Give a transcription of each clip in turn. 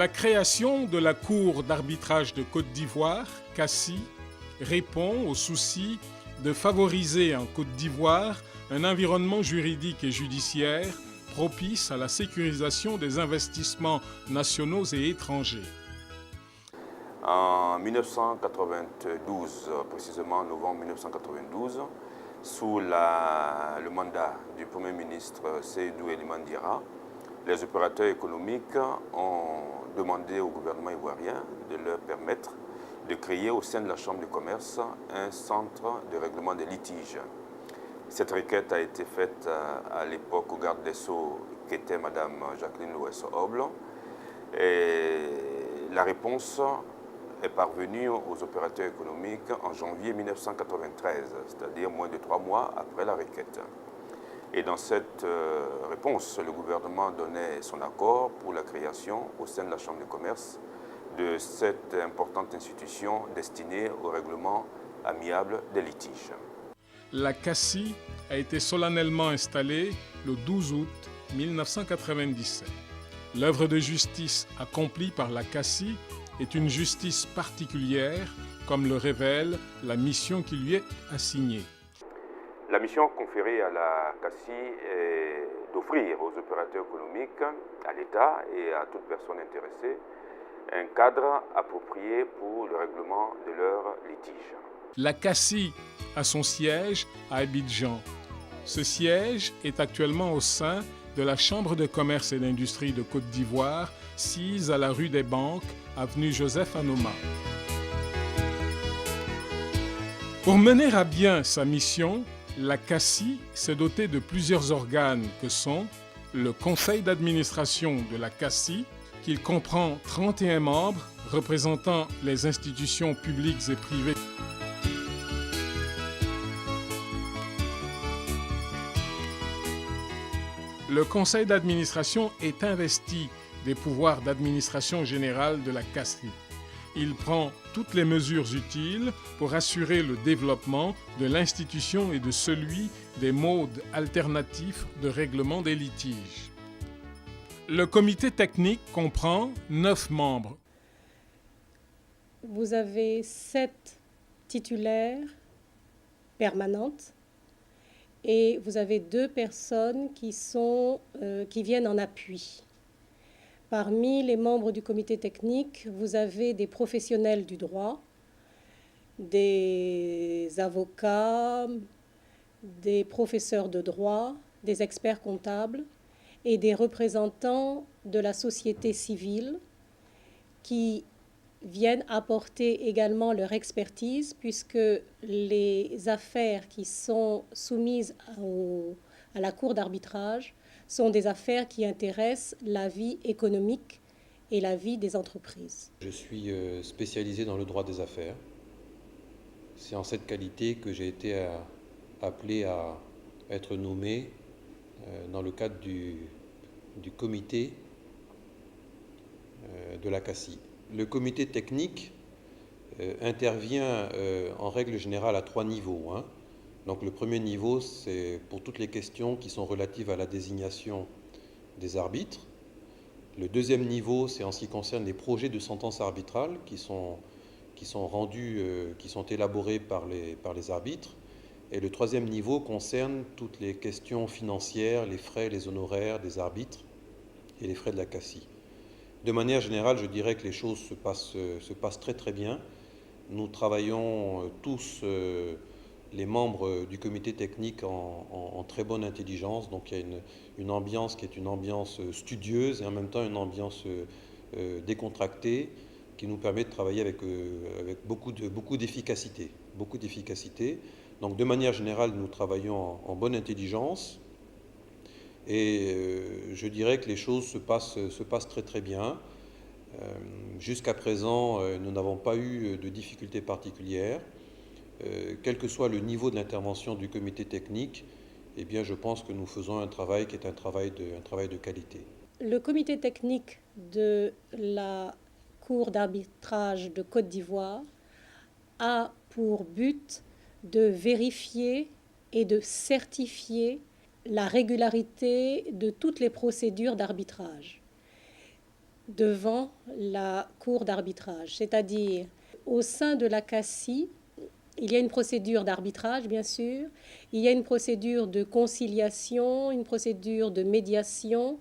La création de la Cour d'arbitrage de Côte d'Ivoire, CACI, répond au souci de favoriser en Côte d'Ivoire un environnement juridique et judiciaire propice à la sécurisation des investissements nationaux et étrangers. En 1992, précisément en novembre 1992, sous le mandat du Premier ministre Seydou Elimane Diarra, les opérateurs économiques ont demandé au gouvernement ivoirien de leur permettre de créer au sein de la Chambre de commerce un centre de règlement des litiges. Cette requête a été faite à l'époque au garde des Sceaux, qui était Mme Jacqueline Louès-Oble. Et la réponse est parvenue aux opérateurs économiques en janvier 1993, c'est-à-dire moins de 3 mois après la requête. Et dans cette réponse, le gouvernement donnait son accord pour la création au sein de la Chambre de commerce de cette importante institution destinée au règlement amiable des litiges. La CACI a été solennellement installée le 12 août 1997. L'œuvre de justice accomplie par la CACI est une justice particulière, comme le révèle la mission qui lui est assignée. La mission conférée à la CACI est d'offrir aux opérateurs économiques, à l'État et à toute personne intéressée un cadre approprié pour le règlement de leurs litiges. La CACI a son siège à Abidjan. Ce siège est actuellement au sein de la Chambre de commerce et d'industrie de Côte d'Ivoire, sise à la rue des Banques, avenue Joseph Anoma. Pour mener à bien sa mission, la CACI s'est dotée de plusieurs organes que sont le Conseil d'administration de la CACI, qui comprend 31 membres représentant les institutions publiques et privées. Le Conseil d'administration est investi des pouvoirs d'administration générale de la CACI. Il prend toutes les mesures utiles pour assurer le développement de l'institution et de celui des modes alternatifs de règlement des litiges. Le comité technique comprend 9 membres. Vous avez 7 titulaires permanentes et vous avez 2 personnes qui viennent en appui. Parmi les membres du comité technique, vous avez des professionnels du droit, des avocats, des professeurs de droit, des experts comptables et des représentants de la société civile qui viennent apporter également leur expertise, puisque les affaires qui sont soumises à la Cour d'arbitrage sont des affaires qui intéressent la vie économique et la vie des entreprises. Je suis spécialisé dans le droit des affaires. C'est en cette qualité que j'ai été appelé à être nommé dans le cadre du comité de la CACI. Le comité technique intervient en règle générale à 3 niveaux. Donc le premier niveau, c'est pour toutes les questions qui sont relatives à la désignation des arbitres. Le deuxième niveau, c'est en ce qui concerne les projets de sentence arbitrale qui sont rendus, qui sont élaborés par les arbitres. Et le troisième niveau concerne toutes les questions financières, les frais, les honoraires des arbitres et les frais de la CACI. De manière générale, je dirais que les choses se passent très très bien. Nous travaillons tous, les membres du comité technique, en très bonne intelligence. Donc il y a une ambiance qui est une ambiance studieuse et en même temps une ambiance décontractée qui nous permet de travailler avec beaucoup d'efficacité. Donc de manière générale, nous travaillons en bonne intelligence. Et je dirais que les choses se passent très très bien. Jusqu'à présent, nous n'avons pas eu de difficultés particulières. Quel que soit le niveau de l'intervention du comité technique, eh bien, je pense que nous faisons un travail qui est un travail de qualité. Le comité technique de la Cour d'arbitrage de Côte d'Ivoire a pour but de vérifier et de certifier la régularité de toutes les procédures d'arbitrage. devant la cour d'arbitrage. C'est-à-dire, au sein de la CACI, il y a une procédure d'arbitrage, bien sûr, il y a une procédure de conciliation, une procédure de médiation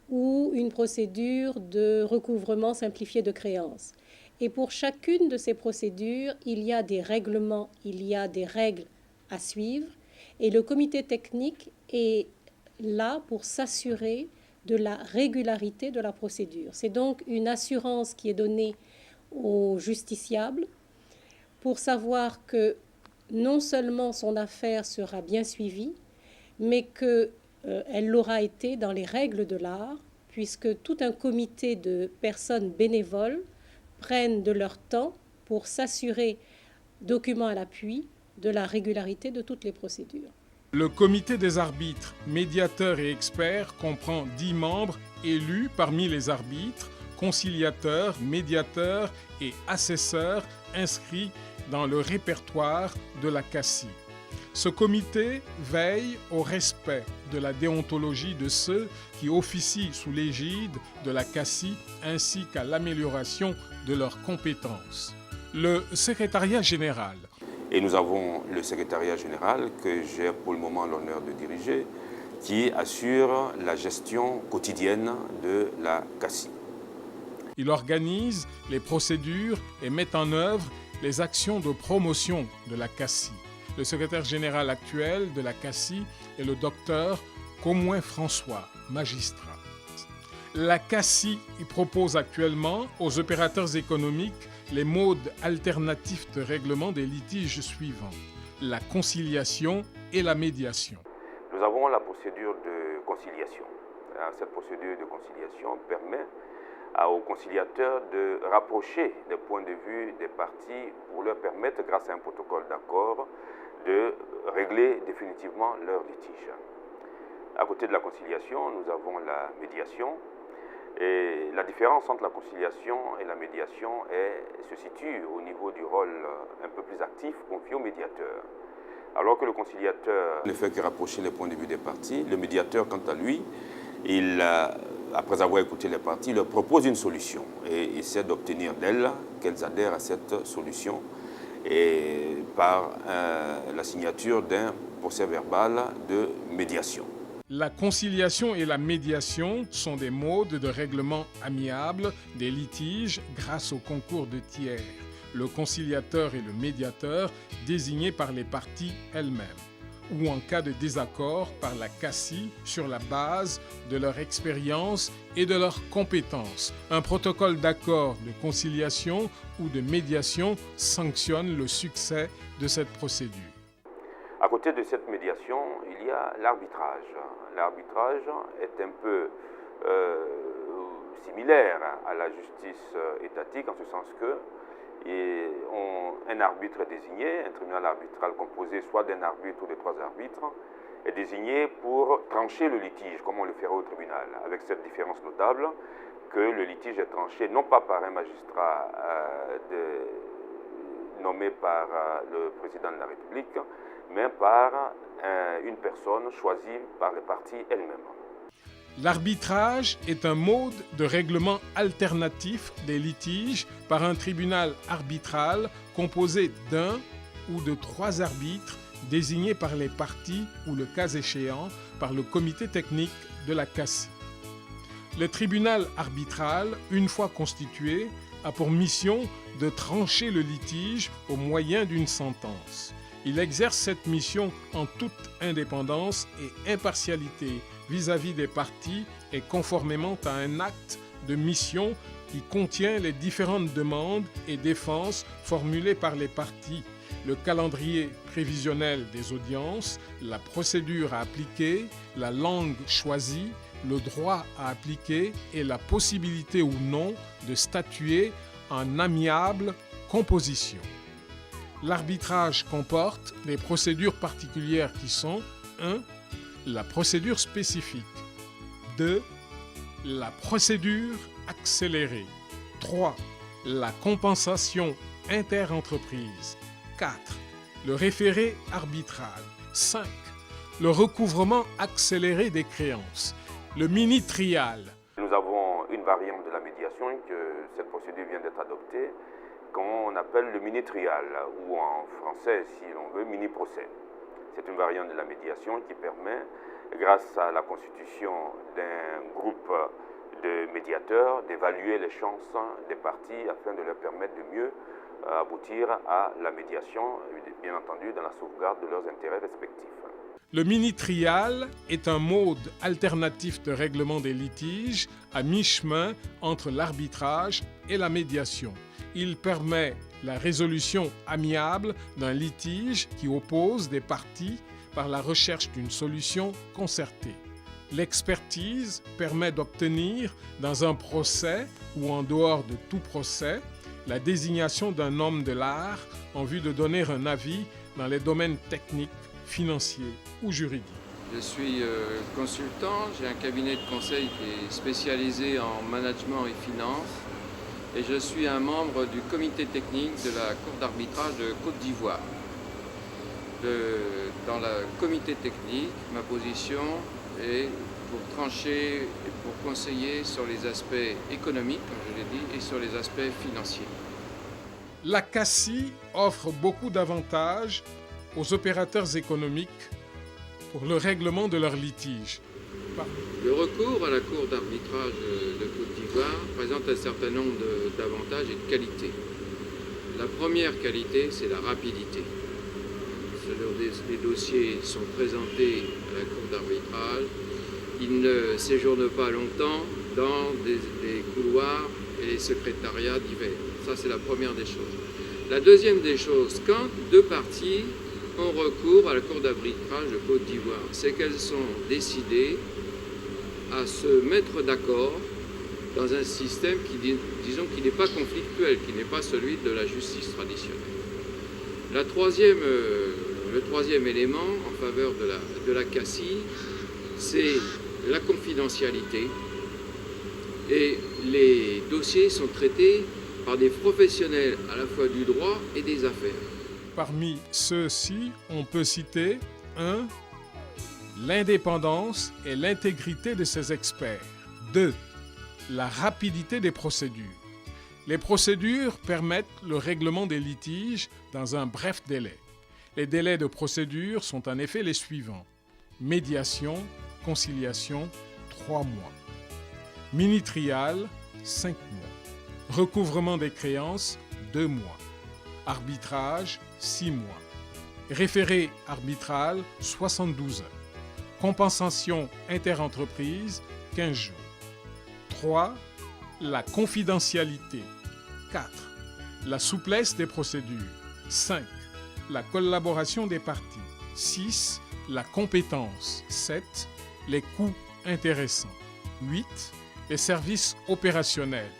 ou une procédure de recouvrement simplifié de créances. Et pour chacune de ces procédures, il y a des règlements, il y a des règles à suivre. Et le comité technique est là pour s'assurer de la régularité de la procédure. C'est donc une assurance qui est donnée aux justiciables pour savoir que non seulement son affaire sera bien suivie, mais qu'elle l'aura été dans les règles de l'art, puisque tout un comité de personnes bénévoles prennent de leur temps pour s'assurer, documents à l'appui, de la régularité de toutes les procédures. Le comité des arbitres, médiateurs et experts comprend 10 membres élus parmi les arbitres, conciliateurs, médiateurs et assesseurs inscrits dans le répertoire de la CACI. Ce comité veille au respect de la déontologie de ceux qui officient sous l'égide de la CACI ainsi qu'à l'amélioration de leurs compétences. Le secrétariat général. Et nous avons le secrétariat général que j'ai pour le moment l'honneur de diriger, qui assure la gestion quotidienne de la CACI. Il organise les procédures et met en œuvre les actions de promotion de la CACI. Le secrétaire général actuel de la CACI est le docteur Comouin François, magistrat. La CACI propose actuellement aux opérateurs économiques les modes alternatifs de règlement des litiges suivants: la conciliation et la médiation. Nous avons la procédure de conciliation. Cette procédure de conciliation permet aux conciliateurs de rapprocher les points de vue des parties pour leur permettre, grâce à un protocole d'accord, de régler définitivement leur litige. À côté de la conciliation, nous avons la médiation. Et la différence entre la conciliation et la médiation se situe au niveau du rôle un peu plus actif confié au médiateur. Alors que le conciliateur ne fait que rapprocher les points de vue des parties, le médiateur, quant à lui, après avoir écouté les parties, leur propose une solution et essaie d'obtenir d'elles qu'elles adhèrent à cette solution et par la signature d'un procès-verbal de médiation. La conciliation et la médiation sont des modes de règlement amiable des litiges grâce au concours de tiers, le conciliateur et le médiateur désignés par les parties elles-mêmes, ou en cas de désaccord par la CACI sur la base de leur expérience et de leurs compétences. Un protocole d'accord de conciliation ou de médiation sanctionne le succès de cette procédure. À côté de cette médiation, il y a l'arbitrage. L'arbitrage est un peu similaire à la justice étatique, en ce sens que un arbitre est désigné, un tribunal arbitral composé soit d'un arbitre ou de 3 arbitres, est désigné pour trancher le litige, comme on le ferait au tribunal, avec cette différence notable que le litige est tranché non pas par un magistrat nommé par le président de la République, mais par une personne choisie par les parties elles-mêmes. L'arbitrage est un mode de règlement alternatif des litiges par un tribunal arbitral composé d'un ou de 3 arbitres désignés par les parties ou, le cas échéant, par le comité technique de la CACI. Le tribunal arbitral, une fois constitué, a pour mission de trancher le litige au moyen d'une sentence. Il exerce cette mission en toute indépendance et impartialité vis-à-vis des parties et conformément à un acte de mission qui contient les différentes demandes et défenses formulées par les parties, le calendrier prévisionnel des audiences, la procédure à appliquer, la langue choisie, le droit à appliquer et la possibilité ou non de statuer en amiable composition. L'arbitrage comporte des procédures particulières qui sont 1. La procédure spécifique. 2. La procédure accélérée. 3. La compensation interentreprise. 4. Le référé arbitral. 5. Le recouvrement accéléré des créances. Le mini-trial. Nous avons une variante de la médiation médiation que cette procédure vient d'être adoptée, qu'on appelle le mini-trial, ou en français, si l'on veut, mini-procès. C'est une variante de la médiation qui permet, grâce à la constitution d'un groupe de médiateurs, d'évaluer les chances des parties afin de leur permettre de mieux aboutir à la médiation, bien entendu dans la sauvegarde de leurs intérêts respectifs. Le mini-trial est un mode alternatif de règlement des litiges à mi-chemin entre l'arbitrage et la médiation. Il permet la résolution amiable d'un litige qui oppose des parties par la recherche d'une solution concertée. L'expertise permet d'obtenir, dans un procès ou en dehors de tout procès, la désignation d'un homme de l'art en vue de donner un avis dans les domaines techniques, financiers ou juridiques. Je suis consultant, j'ai un cabinet de conseil qui est spécialisé en management et finance et je suis un membre du comité technique de la Cour d'arbitrage de Côte d'Ivoire. Dans le comité technique, ma position est pour trancher et pour conseiller sur les aspects économiques, comme je l'ai dit, et sur les aspects financiers. La CACI offre beaucoup d'avantages aux opérateurs économiques pour le règlement de leurs litiges. Le recours à la Cour d'arbitrage de Côte d'Ivoire présente un certain nombre d'avantages et de qualités. La première qualité, c'est la rapidité. Les dossiers sont présentés à la Cour d'arbitrage, ils ne séjournent pas longtemps dans des couloirs et les secrétariats divers. Ça, c'est la première des choses. La deuxième des choses, quand deux parties ont recours à la Cour d'arbitrage de Côte d'Ivoire, c'est qu'elles sont décidées à se mettre d'accord dans un système qui, disons, qui n'est pas conflictuel, qui n'est pas celui de la justice traditionnelle. Le troisième élément en faveur de la CACI, c'est la confidentialité. Et les dossiers sont traités par des professionnels à la fois du droit et des affaires. Parmi ceux-ci, on peut citer 1. L'indépendance et l'intégrité de ces experts. 2. La rapidité des procédures. Les procédures permettent le règlement des litiges dans un bref délai. Les délais de procédure sont en effet les suivants. Médiation, conciliation, 3 mois. Mini-trial, 5 mois. Recouvrement des créances, 2 mois. Arbitrage, 6 mois. Référé arbitral, 72 heures. Compensation interentreprise, 15 jours. 3. La confidentialité. 4. La souplesse des procédures. 5. La collaboration des parties. 6. La compétence. 7. Les coûts intéressants. 8. Les services opérationnels.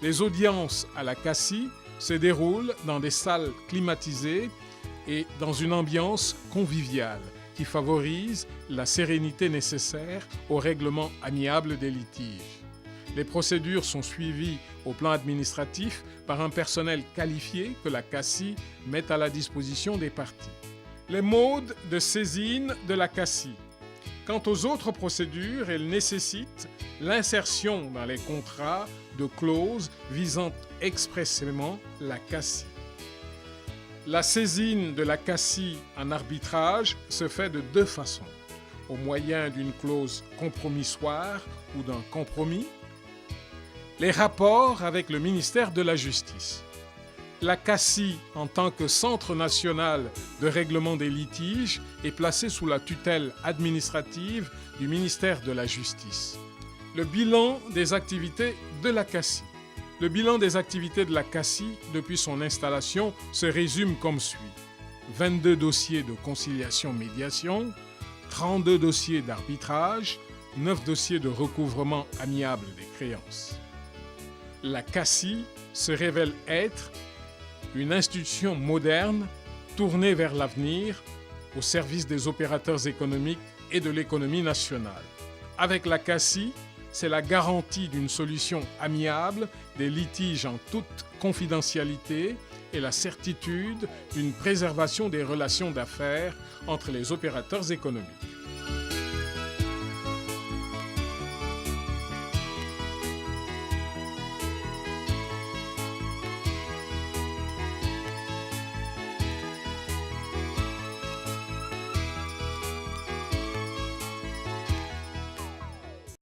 Les audiences à la CACI se déroulent dans des salles climatisées et dans une ambiance conviviale qui favorise la sérénité nécessaire au règlement amiable des litiges. Les procédures sont suivies au plan administratif par un personnel qualifié que la CACI met à la disposition des parties. Les modes de saisine de la CACI. Quant aux autres procédures, elles nécessitent l'insertion dans les contrats de clauses visant expressément la CACI. La saisine de la CACI en arbitrage se fait de 2 façons, au moyen d'une clause compromissoire ou d'un compromis. Les rapports avec le ministère de la Justice. La CACI, en tant que Centre national de règlement des litiges, est placée sous la tutelle administrative du ministère de la Justice. Le bilan des activités de la CACI. Le bilan des activités de la CACI depuis son installation se résume comme suit. 22 dossiers de conciliation-médiation, 32 dossiers d'arbitrage, 9 dossiers de recouvrement amiable des créances. La CACI se révèle être une institution moderne tournée vers l'avenir au service des opérateurs économiques et de l'économie nationale. Avec la CACI, c'est la garantie d'une solution amiable des litiges en toute confidentialité et la certitude d'une préservation des relations d'affaires entre les opérateurs économiques.